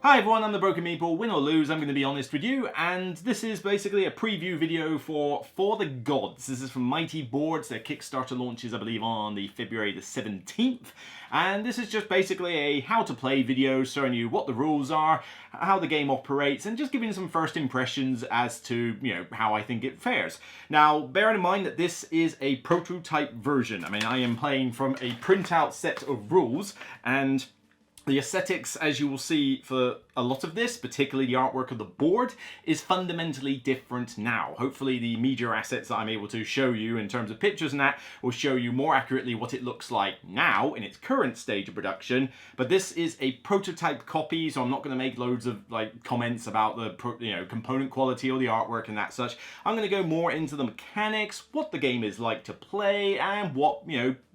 Hi everyone, I'm the Broken Meeple. Win or lose, I'm going to be honest with you, and this is basically a preview video for the Gods. This is from Mighty Boards. Their Kickstarter launches, I believe, on the February the 17th, and this is just basically a how to play video showing you what the rules are, how the game operates, and just giving some first impressions as to, how I think it fares. Now, bear in mind that this is a prototype version. I mean, I am playing from a printout set of rules, and the aesthetics, as you will see for a lot of this, particularly the artwork of the board, is fundamentally different now. Hopefully the media assets that I'm able to show you in terms of pictures and that will show you more accurately what it looks like now in its current stage of production. But this is a prototype copy, so I'm not going to make loads of comments about the component quality or the artwork and that such. I'm going to go more into the mechanics, what the game is like to play, and what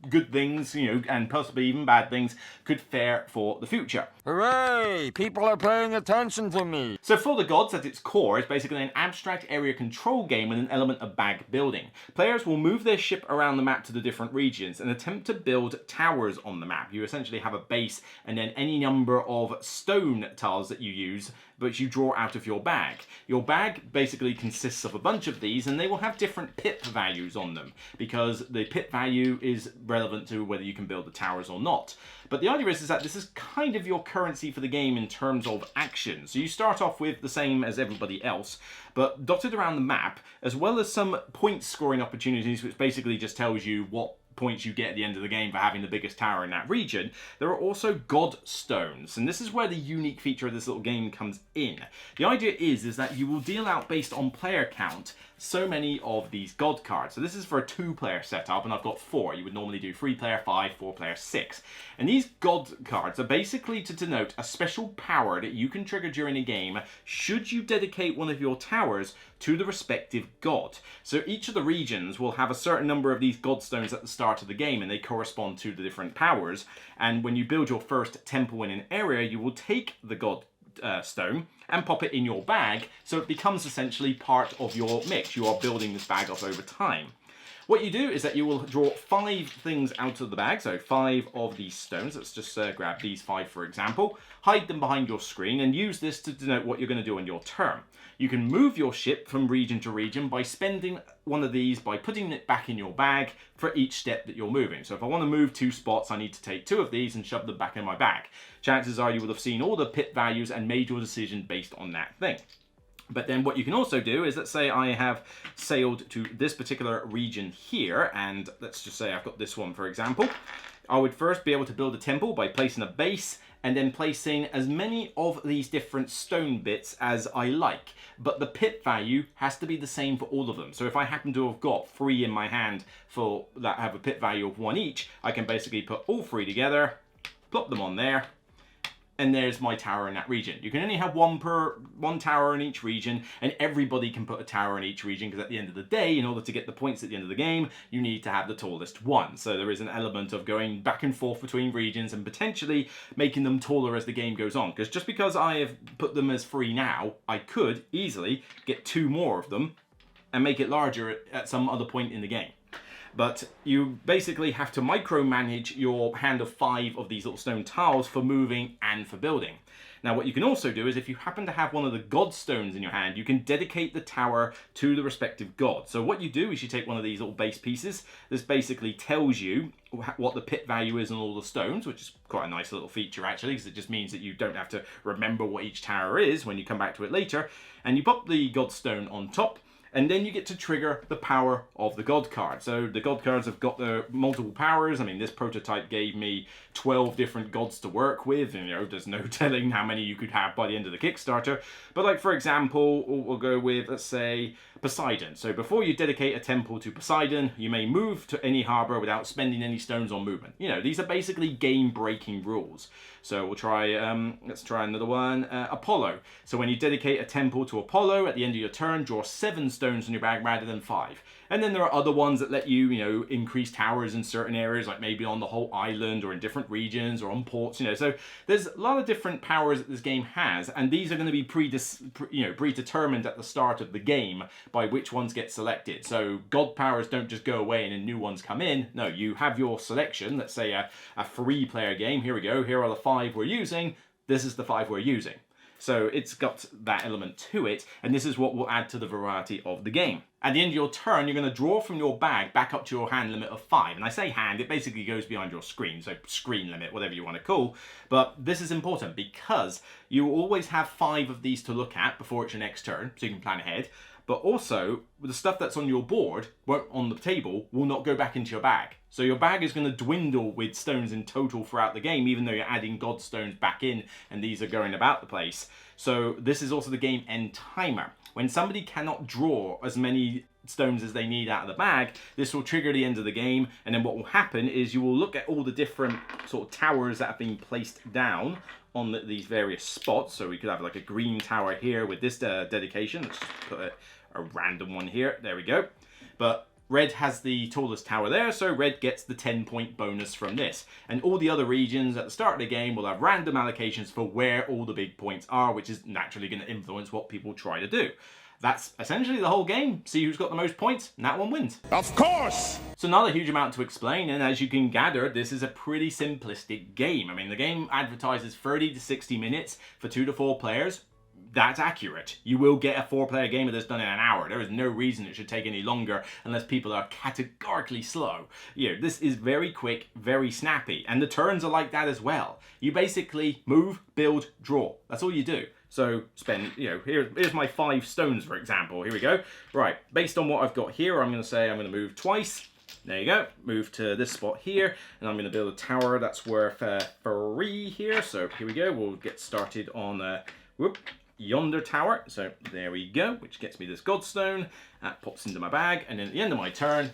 good things, and possibly even bad things could fare for the future. Hooray! People are paying attention to me! So For the Gods, at its core, is basically an abstract area control game with an element of bag building. Players will move their ship around the map to the different regions and attempt to build towers on the map. You essentially have a base and then any number of stone tiles that you use, but you draw out of your bag. Your bag basically consists of a bunch of these, and they will have different pip values on them, because the pip value is relevant to whether you can build the towers or not. But the idea is that this is kind of your currency for the game in terms of action. So you start off with the same as everybody else, but dotted around the map, as well as some point scoring opportunities, which basically just tells you what points you get at the end of the game for having the biggest tower in that region. There are also god stones, and this is where the unique feature of this little game comes in. The idea is that you will deal out, based on player count, so many of these god cards. So this is for a 2-player setup, and I've got 4. You would normally do 3-player 5, 4-player 6. And these god cards are basically to denote a special power that you can trigger during a game should you dedicate one of your towers to the respective god. So each of the regions will have a certain number of these god stones at the start of the game, and they correspond to the different powers. And when you build your first temple in an area, you will take the god stone and pop it in your bag, so it becomes essentially part of your mix. You are building this bag up over time. What you do is that you will draw 5 things out of the bag, so 5 of these stones. Let's just grab these 5 for example, hide them behind your screen, and use this to denote what you're going to do on your turn. You can move your ship from region to region by spending one of these by putting it back in your bag for each step that you're moving. So if I want to move 2 spots, I need to take 2 of these and shove them back in my bag. Chances are you will have seen all the pip values and made your decision based on that thing. But then what you can also do is, let's say I have sailed to this particular region here, and let's just say I've got this one for example. I would first be able to build a temple by placing a base and then placing as many of these different stone bits as I like. But the pip value has to be the same for all of them. So if I happen to have got 3 in my hand for that have a pip value of 1 each, I can basically put all 3 together, plop them on there, and there's my tower in that region. You can only have one tower in each region, and everybody can put a tower in each region, because at the end of the day, in order to get the points at the end of the game, you need to have the tallest one. So there is an element of going back and forth between regions and potentially making them taller as the game goes on. Because just because I have put them as 3 now, I could easily get 2 more of them and make it larger at some other point in the game. But you basically have to micromanage your hand of 5 of these little stone tiles for moving and for building. Now what you can also do is, if you happen to have one of the god stones in your hand, you can dedicate the tower to the respective god. So what you do is you take one of these little base pieces. This basically tells you what the pip value is on all the stones, which is quite a nice little feature actually, because it just means that you don't have to remember what each tower is when you come back to it later. And you pop the god stone on top, and then you get to trigger the power of the god card. So the god cards have got the multiple powers. I mean, this prototype gave me 12 different gods to work with, and there's no telling how many you could have by the end of the Kickstarter. But for example, we'll go with, let's say, Poseidon. So before you dedicate a temple to Poseidon, you may move to any harbor without spending any stones on movement. These are basically game-breaking rules. So we'll try, let's try another one, Apollo. So when you dedicate a temple to Apollo, at the end of your turn, draw 7 stones in your bag rather than 5. And then there are other ones that let you, increase towers in certain areas, like maybe on the whole island or in different regions or on ports, So there's a lot of different powers that this game has, and these are going to be predetermined at the start of the game by which ones get selected. So god powers don't just go away and then new ones come in. No, you have your selection. Let's say a 3-player game. Here we go. Here are the 5 we're using. This is the 5 we're using. So it's got that element to it, and this is what will add to the variety of the game. At the end of your turn, you're going to draw from your bag back up to your hand limit of 5. And I say hand, it basically goes behind your screen, so screen limit, whatever you want to call. But this is important because you will always have 5 of these to look at before it's your next turn, so you can plan ahead. But also, the stuff that's on your board, on the table, will not go back into your bag. So your bag is going to dwindle with stones in total throughout the game, even though you're adding god stones back in, and these are going about the place. So this is also the game end timer. When somebody cannot draw as many stones as they need out of the bag, this will trigger the end of the game, and then what will happen is you will look at all the different sort of towers that have been placed down on these various spots. So we could have like a green tower here with this dedication. Let's just put a random one here. There we go. But red has the tallest tower there, so red gets the 10-point bonus from this. And all the other regions at the start of the game will have random allocations for where all the big points are, which is naturally going to influence what people try to do. That's essentially the whole game. See who's got the most points, and that one wins. Of course! So not a huge amount to explain, and as you can gather, this is a pretty simplistic game. I mean, the game advertises 30 to 60 minutes for 2 to 4 players. That's accurate. You will get a 4-player game of this done in an hour. There is no reason it should take any longer unless people are categorically slow. You know, this is very quick, very snappy, and the turns are like that as well. You basically move, build, draw. That's all you do. So spend, here's my 5 stones, for example. Here we go. Right, based on what I've got here, I'm going to say I'm going to move twice. There you go. Move to this spot here, and I'm going to build a tower that's worth 3 here. So here we go. We'll get started on, yonder tower. So there we go, which gets me this godstone. That pops into my bag, and then at the end of my turn,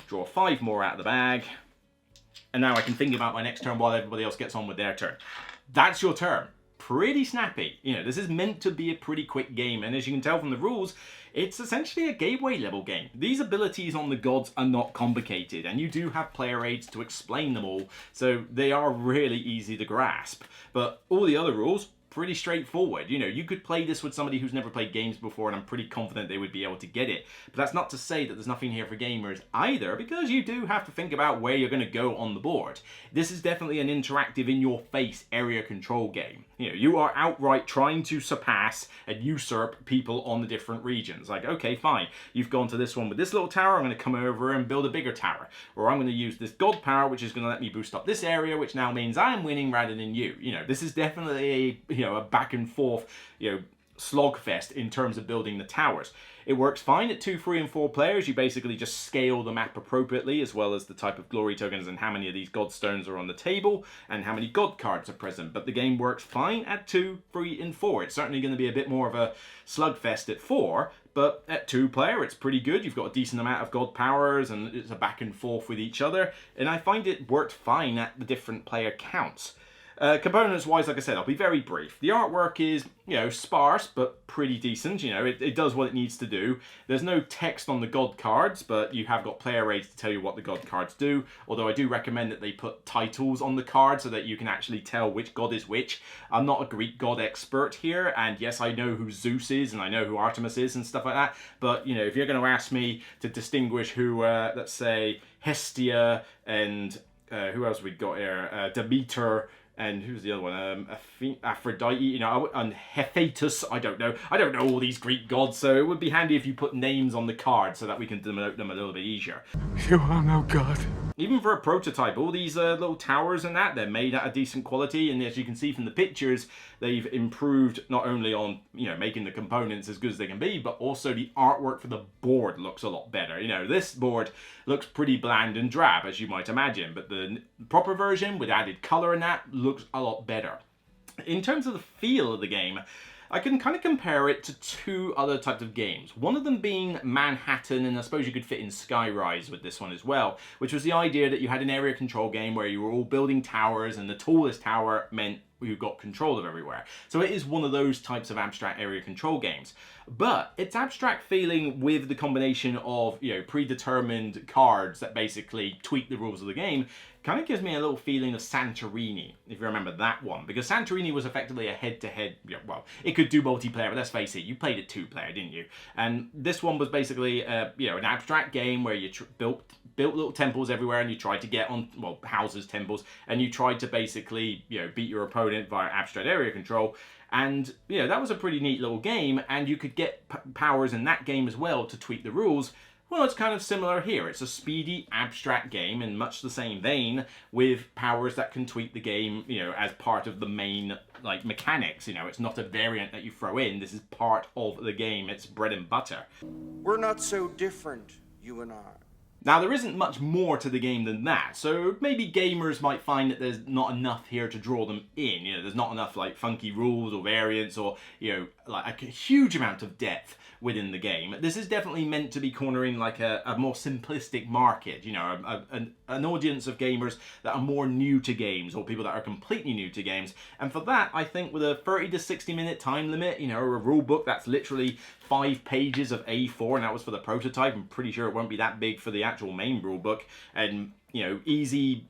draw 5 more out of the bag. And now I can think about my next turn while everybody else gets on with their turn. That's your turn. Pretty snappy. This is meant to be a pretty quick game, and as you can tell from the rules, it's essentially a gateway level game. These abilities on the gods are not complicated, and you do have player aids to explain them all, so they are really easy to grasp. But all the other rules, pretty straightforward. You could play this with somebody who's never played games before, and I'm pretty confident they would be able to get it. But that's not to say that there's nothing here for gamers either, because you do have to think about where you're going to go on the board. This is definitely an interactive, in-your-face area control game. You are outright trying to surpass and usurp people on the different regions. Like, okay, fine, you've gone to this one with this little tower, I'm going to come over and build a bigger tower. Or I'm going to use this god power, which is going to let me boost up this area, which now means I'm winning rather than you. This is definitely a back and forth, slogfest in terms of building the towers. It works fine at 2, 3, and 4 players. You basically just scale the map appropriately, as well as the type of glory tokens and how many of these god stones are on the table and how many god cards are present. But the game works fine at 2, 3, and 4. It's certainly going to be a bit more of a slugfest at 4, but at 2 player, it's pretty good. You've got a decent amount of god powers, and it's a back and forth with each other. And I find it worked fine at the different player counts. Components-wise, like I said, I'll be very brief. The artwork is, sparse, but pretty decent. It does what it needs to do. There's no text on the god cards, but you have got player aids to tell you what the god cards do. Although I do recommend that they put titles on the card so that you can actually tell which god is which. I'm not a Greek god expert here, and yes, I know who Zeus is, and I know who Artemis is, and stuff like that. But, if you're going to ask me to distinguish who, let's say, Hestia and who else we got here? Demeter, and who's the other one? Aphrodite, and Hephaestus, I don't know. I don't know all these Greek gods, so it would be handy if you put names on the card so that we can denote them a little bit easier. You are no god. Even for a prototype, all these little towers and that, they're made at a decent quality, and as you can see from the pictures, they've improved not only on, making the components as good as they can be, but also the artwork for the board looks a lot better. This board looks pretty bland and drab, as you might imagine, but the proper version with added color and that looks a lot better. In terms of the feel of the game, I can kind of compare it to 2 other types of games. One of them being Manhattan, and I suppose you could fit in Skyrise with this one as well, which was the idea that you had an area control game where you were all building towers, and the tallest tower meant you got control of everywhere. So it is one of those types of abstract area control games. But it's abstract feeling with the combination of, predetermined cards that basically tweak the rules of the game, kind of gives me a little feeling of Santorini, if you remember that one, because Santorini was effectively a head-to-head, well, it could do multiplayer, but let's face it, you played it 2-player, didn't you? And this one was basically, an abstract game where you built little temples everywhere, and you tried to get on, well, houses, temples, and you tried to basically, beat your opponent via abstract area control. And, that was a pretty neat little game, and you could get powers in that game as well to tweak the rules. Well, it's kind of similar here. It's a speedy, abstract game in much the same vein, with powers that can tweak the game, as part of the main, mechanics. It's not a variant that you throw in. This is part of the game. It's bread and butter. We're not so different, you and I. Now, there isn't much more to the game than that, so maybe gamers might find that there's not enough here to draw them in. There's not enough, funky rules or variants or, a huge amount of depth within the game. This is definitely meant to be cornering, a more simplistic market, an audience of gamers that are more new to games, or people that are completely new to games. And for that, I think with a 30 to 60 minute time limit, a rule book that's literally 5 pages of A4, and that was for the prototype. I'm pretty sure it won't be that big for the actual main rule book, and easy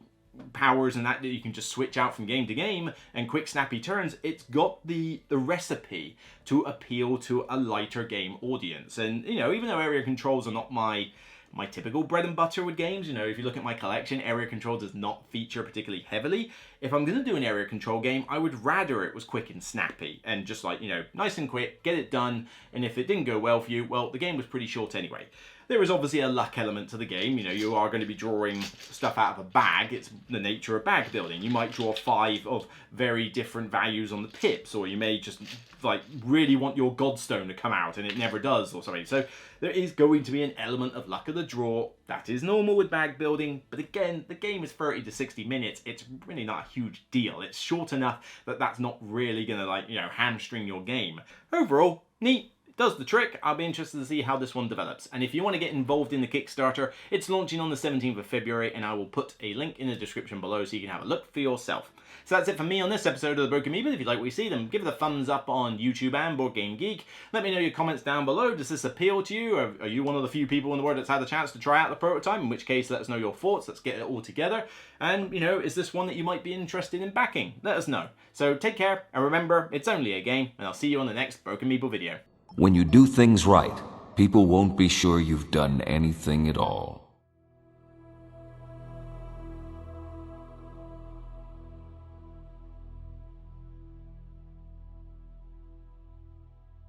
powers and that you can just switch out from game to game, and quick snappy turns. It's got the recipe to appeal to a lighter game audience. And even though area controls are not my typical bread and butter with games, if you look at my collection, area control does not feature particularly heavily. If I'm going to do an area control game, I would rather it was quick and snappy and just nice and quick, get it done. And if it didn't go well for you, well, the game was pretty short anyway. There is obviously a luck element to the game. You are going to be drawing stuff out of a bag. It's the nature of bag building. You might draw 5 of very different values on the pips, or you may just really want your godstone to come out and it never does or something. So there is going to be an element of luck of the draw. That is normal with bag building, but again, the game is 30 to 60 minutes. It's really not a huge deal. It's short enough that that's not really going to hamstring your game. Overall, neat. Does the trick. I'll be interested to see how this one develops. And if you want to get involved in the Kickstarter, it's launching on the 17th of February, and I will put a link in the description below so you can have a look for yourself. So that's it for me on this episode of The Broken Meeple. If you like what you see, then give it a thumbs up on YouTube and Board Game Geek. Let me know your comments down below. Does this appeal to you? Are you one of the few people in the world that's had the chance to try out the prototype? In which case, let us know your thoughts. Let's get it all together. And, is this one that you might be interested in backing? Let us know. So take care, and remember, it's only a game, and I'll see you on the next Broken Meeple video. When you do things right, people won't be sure you've done anything at all.